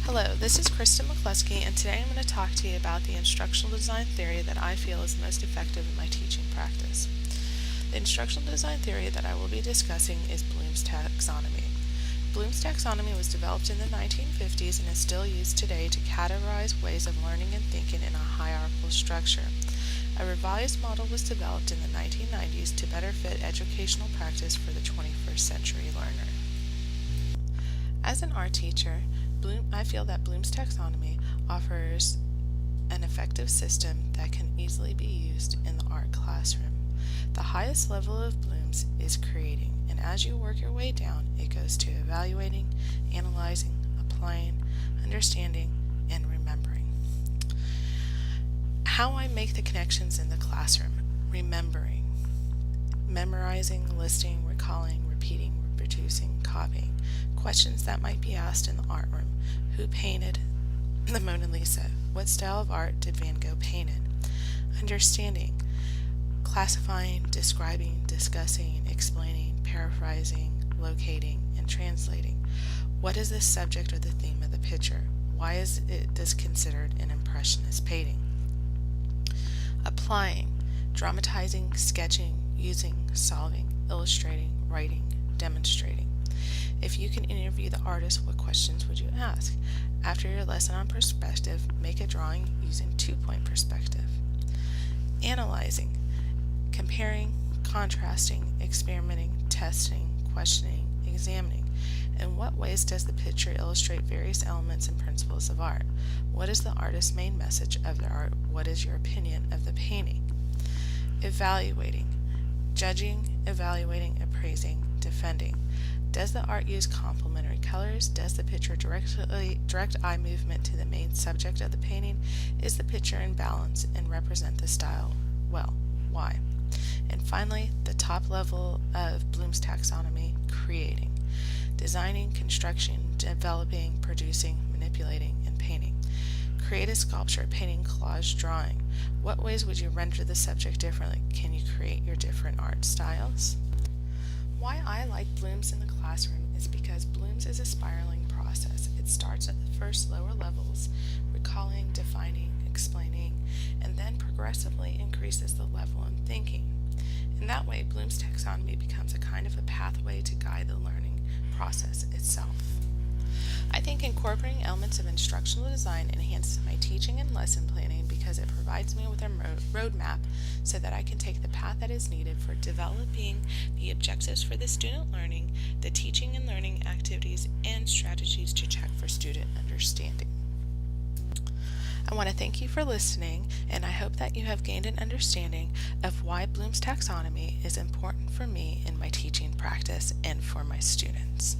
Hello, this is Kristen McCluskey, and today I'm going to talk to you about the instructional design theory that I feel is most effective in my teaching practice. The instructional design theory that I will be discussing is Bloom's taxonomy. Bloom's taxonomy was developed in the 1950s and is still used today to categorize ways of learning and thinking in a hierarchical structure. A revised model was developed in the 1990s to better fit educational practice for the 21st century learner. As an art teacher, I feel that Bloom's taxonomy offers an effective system that can easily be used in the art classroom. The highest level of Bloom's is creating, and as you work your way down, it goes to evaluating, analyzing, applying, understanding, and remembering. How I make the connections in the classroom: remembering, memorizing, listing, recalling, repeating, reproducing, copying. Questions that might be asked in the art room: who painted the Mona Lisa? What style of art did Van Gogh paint in? Understanding, classifying, describing, discussing, explaining, paraphrasing, locating, and translating. What is the subject or the theme of the picture? Why is this considered an impressionist painting? Applying, dramatizing, sketching, using, solving, illustrating, writing, demonstrating. If you can interview the artist, what questions would you ask? After your lesson on perspective, make a drawing using two-point perspective. Analyzing, comparing, contrasting, experimenting, testing, questioning, examining. In what ways does the picture illustrate various elements and principles of art? What is the artist's main message of their art? What is your opinion of the painting? Evaluating, judging, evaluating, appraising, defending. Does the art use complementary colors? Does the picture direct eye movement to the main subject of the painting? Is the picture in balance and represent the style well? Why? And finally, the top level of Bloom's taxonomy: creating, designing, construction, developing, producing, manipulating, and painting. Create a sculpture, painting, collage, drawing. What ways would you render the subject differently? Can you create your different art styles? Why I like Bloom's in the classroom is because Bloom's is a spiraling process. It starts at the first lower levels, recalling, defining, explaining, and then progressively increases the level in thinking. In that way, Bloom's taxonomy becomes a kind of a pathway to guide the learning process itself. I think incorporating elements of instructional design enhances my teaching and lesson planning because it provides me with a roadmap so that I can take the path that is needed for developing the objectives for the student learning, the teaching and learning activities, and strategies to check for student understanding. I want to thank you for listening, and I hope that you have gained an understanding of why Bloom's taxonomy is important for me in my teaching practice and for my students.